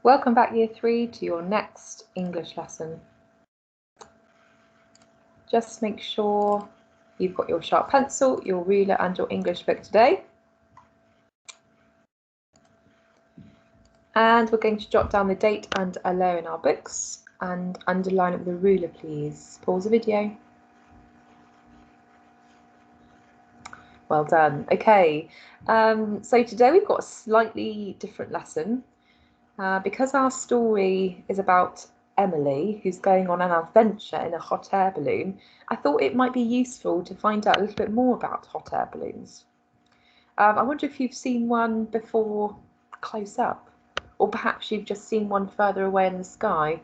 Welcome back Year 3 to your next English lesson. Just make sure you've got your sharp pencil, your ruler and your English book today. And we're going to jot down the date and allow in our books and underline it with a ruler, please. Pause the video. Well done. Okay, so today we've got a slightly different lesson. Because our story is about Emily, who's going on an adventure in a hot air balloon, I thought it might be useful to find out a little bit more about hot air balloons. I wonder if you've seen one before close up, or perhaps you've just seen one further away in the sky.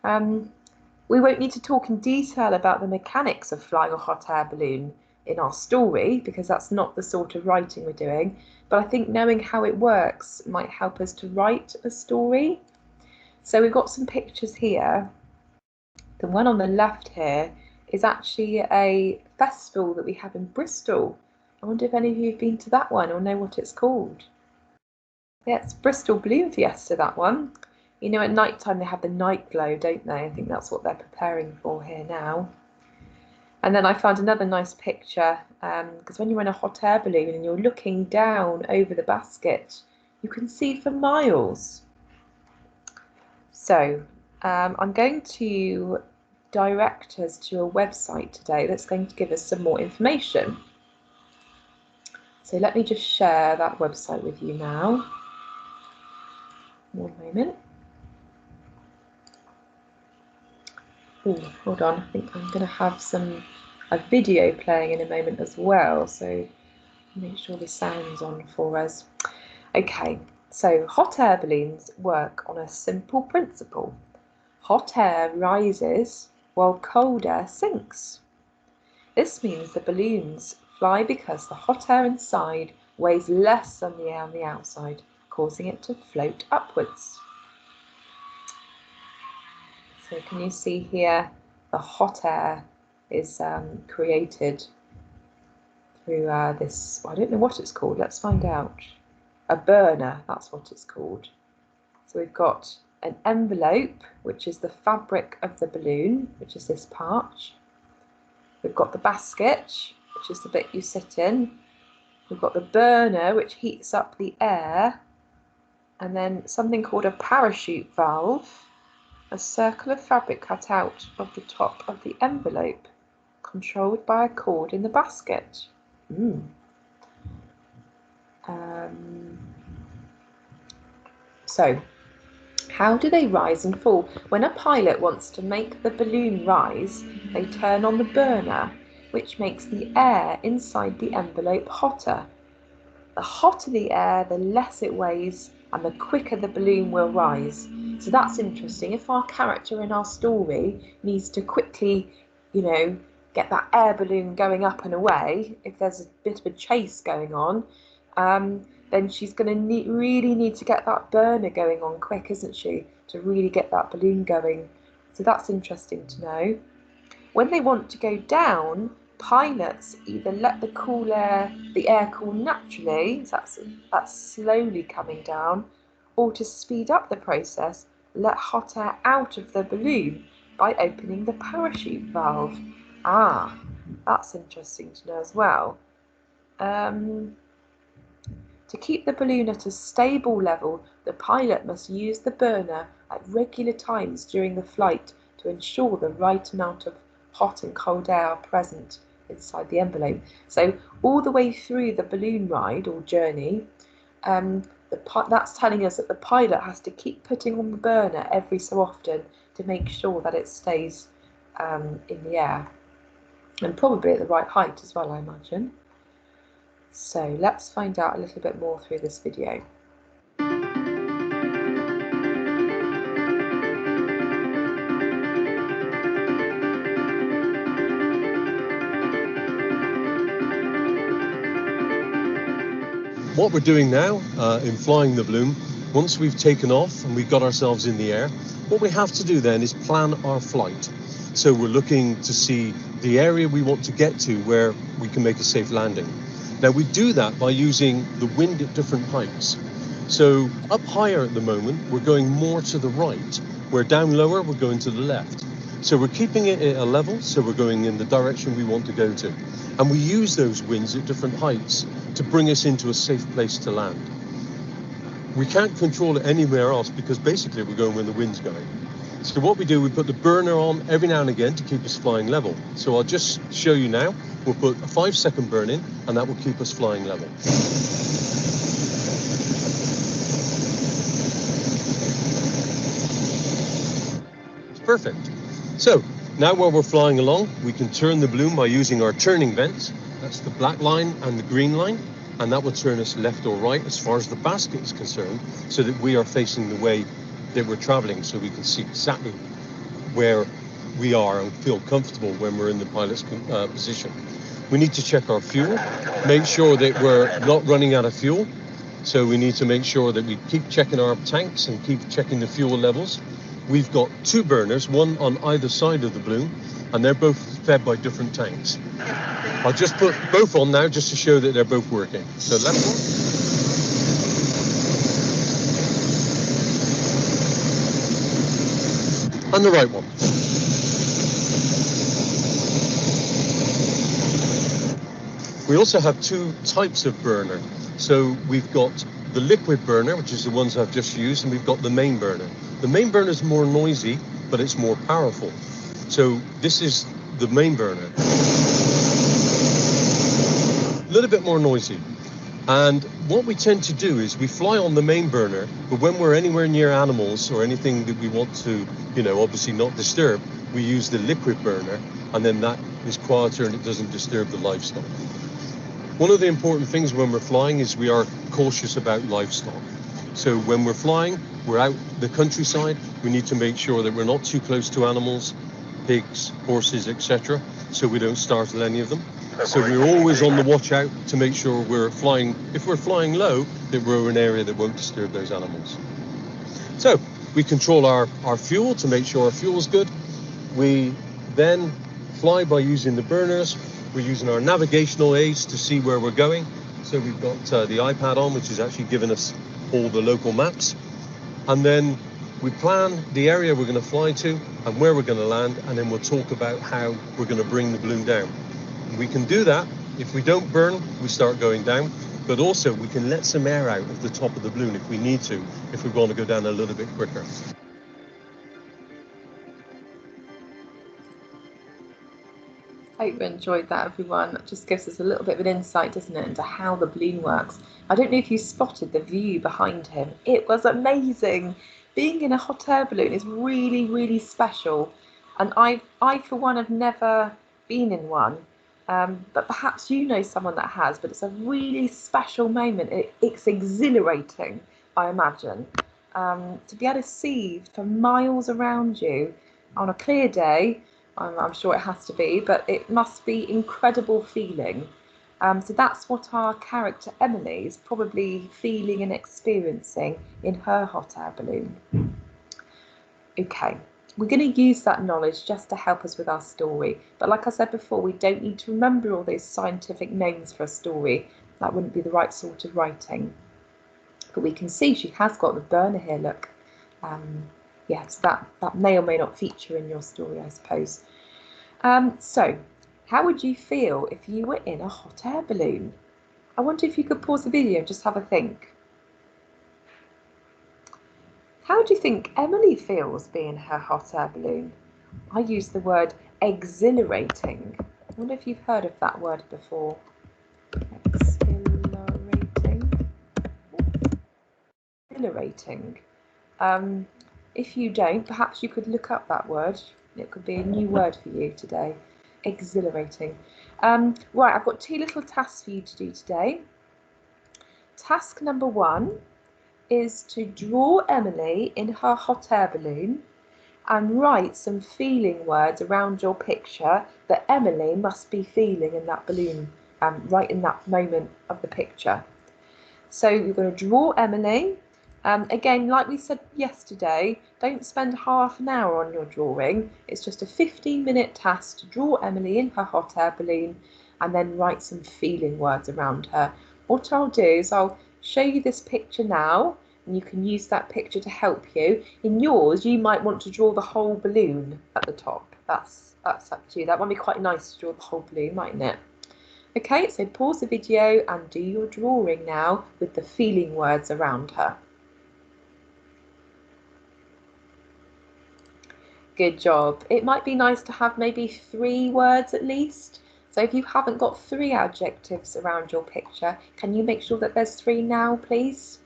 We won't need to talk in detail about the mechanics of flying a hot air balloon in our story, because that's not the sort of writing we're doing, but I think knowing how it works might help us to write a story. So we've got some pictures here. The one on the left here is actually a festival that we have in Bristol. I wonder if any of you have been to that one or know what it's called. Yeah, it's Bristol Balloon Fiesta, that one. You know, at night time they have the night glow, don't they? I think that's what they're preparing for here now. And then I found another nice picture, because when you're in a hot air balloon and you're looking down over the basket, you can see for miles. So I'm going to direct us to a website today that's going to give us some more information. So let me just share that website with you now. One moment. Oh, hold on, I think I'm going to have a video playing in a moment as well, so make sure the sound's on for us. Okay, so hot air balloons work on a simple principle. Hot air rises while cold air sinks. This means the balloons fly because the hot air inside weighs less than the air on the outside, causing it to float upwards. So can you see here the hot air is created through this, I don't know what it's called, let's find out. A burner, that's what it's called. So we've got an envelope, which is the fabric of the balloon, which is this part. We've got the basket, which is the bit you sit in. We've got the burner, which heats up the air. And then something called a parachute valve, a circle of fabric cut out of the top of the envelope, controlled by a cord in the basket. So, how do they rise and fall? When a pilot wants to make the balloon rise, they turn on the burner, which makes the air inside the envelope hotter. The hotter the air, the less it weighs, and the quicker the balloon will rise. So that's interesting. If our character in our story needs to quickly, get that air balloon going up and away, if there's a bit of a chase going on, then she's going to really need to get that burner going on quick, isn't she, to really get that balloon going. So that's interesting to know. When they want to go down, pilots either let the air cool naturally, so that's slowly coming down, or to speed up the process, let hot air out of the balloon by opening the parachute valve. That's interesting to know as well. To keep the balloon at a stable level, the pilot must use the burner at regular times during the flight to ensure the right amount of hot and cold air are present inside the envelope. So all the way through the balloon ride or journey, that's telling us that the pilot has to keep putting on the burner every so often to make sure that it stays in the air, and probably at the right height as well, I imagine. So let's find out a little bit more through this video. What we're doing now in flying the balloon, once we've taken off and we've got ourselves in the air, what we have to do then is plan our flight. So we're looking to see the area we want to get to where we can make a safe landing. Now we do that by using the wind at different heights. So up higher at the moment, we're going more to the right, where down lower, we're going to the left. So we're keeping it at a level, so we're going in the direction we want to go to. And we use those winds at different heights to bring us into a safe place to land. We can't control it anywhere else because basically we're going where the wind's going. So what we do, we put the burner on every now and again to keep us flying level. So I'll just show you now. We'll put a 5-second burn in, and that will keep us flying level. Perfect. So now while we're flying along, we can turn the balloon by using our turning vents. That's the black line and the green line, and that will turn us left or right as far as the basket is concerned, so that we are facing the way that we're traveling, so we can see exactly where we are and feel comfortable when we're in the pilot's position. We need to check our fuel, make sure that we're not running out of fuel. So we need to make sure that we keep checking our tanks and keep checking the fuel levels. We've got 2 burners, one on either side of the balloon, and they're both fed by different tanks. I'll just put both on now just to show that they're both working. So left one. And the right one. We also have 2 types of burner. So we've got the liquid burner, which is the ones I've just used, and we've got the main burner. The main burner is more noisy, but it's more powerful. So this is the main burner. A little bit more noisy. And what we tend to do is we fly on the main burner, but when we're anywhere near animals or anything that we want to, obviously not disturb, we use the liquid burner, and then that is quieter and it doesn't disturb the livestock. One of the important things when we're flying is we are cautious about livestock. So when we're flying, we're out the countryside, we need to make sure that we're not too close to animals, pigs, horses, etc., so we don't startle any of them. So we're always on the watch out to make sure we're flying, if we're flying low, that we're in an area that won't disturb those animals. So we control our fuel to make sure our fuel's good. We then fly by using the burners. We're using our navigational aids to see where we're going. So we've got the iPad on, which is actually giving us all the local maps. And then we plan the area we're going to fly to and where we're going to land, and then we'll talk about how we're going to bring the balloon down. We can do that. If we don't burn, we start going down, but also we can let some air out of the top of the balloon if we need to, if we want to go down a little bit quicker. I hope you enjoyed that, everyone. That just gives us a little bit of an insight, doesn't it, into how the balloon works. I don't know if you spotted the view behind him. It was amazing. Being in a hot air balloon is really, really special. And I for one, have never been in one. But perhaps you know someone that has, but it's a really special moment. It's exhilarating, I imagine. To be able to see for miles around you on a clear day, I'm sure it has to be, but it must be incredible feeling. So that's what our character Emily is probably feeling and experiencing in her hot air balloon. Okay, we're going to use that knowledge just to help us with our story. But like I said before, we don't need to remember all those scientific names for a story. That wouldn't be the right sort of writing. But we can see she has got the burner here, look. Yes, that may or may not feature in your story, I suppose. So, how would you feel if you were in a hot air balloon? I wonder if you could pause the video and just have a think. How do you think Emily feels being in her hot air balloon? I use the word exhilarating. I wonder if you've heard of that word before. Exhilarating. Exhilarating. If you don't, perhaps you could look up that word. It could be a new word for you today. Exhilarating. Right, I've got 2 little tasks for you to do today. Task number 1 is to draw Emily in her hot air balloon and write some feeling words around your picture that Emily must be feeling in that balloon, right in that moment of the picture. So you're going to draw Emily. Again, like we said yesterday, don't spend half an hour on your drawing. It's just a 15-minute task to draw Emily in her hot air balloon and then write some feeling words around her. What I'll do is I'll show you this picture now, and you can use that picture to help you. In yours, you might want to draw the whole balloon at the top. That's up to you. That might be quite nice to draw the whole balloon, mightn't it? Okay, so pause the video and do your drawing now with the feeling words around her. Good job. It might be nice to have maybe 3 words at least. So if you haven't got 3 adjectives around your picture, can you make sure that there's 3 now, please?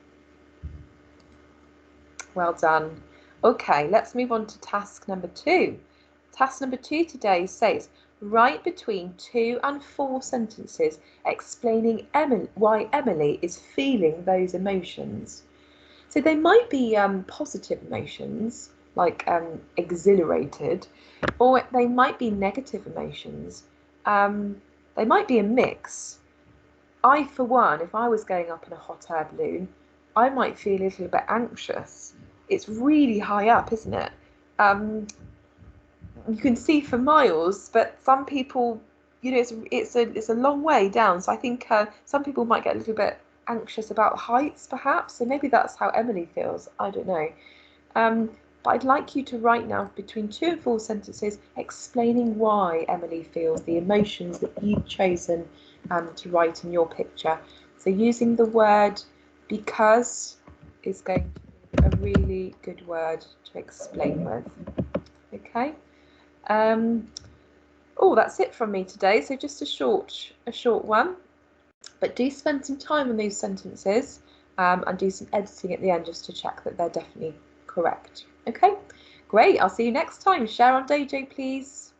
Well done. Okay, let's move on to task number 2. Task number 2 today says, write between 2 and 4 sentences explaining why Emily is feeling those emotions. So they might be positive emotions, like exhilarated, or they might be negative emotions. They might be a mix. I, for one, if I was going up in a hot air balloon, I might feel a little bit anxious. It's really high up, isn't it? You can see for miles, but some people, you know, it's a long way down. So I think some people might get a little bit anxious about heights, perhaps. So maybe that's how Emily feels. I don't know. But I'd like you to write now between 2 and 4 sentences explaining why Emily feels the emotions that you've chosen to write in your picture. So using the word because is going to be a really good word to explain with. Okay. Oh, that's it from me today. So just a short one. But do spend some time on these sentences and do some editing at the end just to check that they're definitely correct. Okay, great. I'll see you next time. Share on Dojo, please.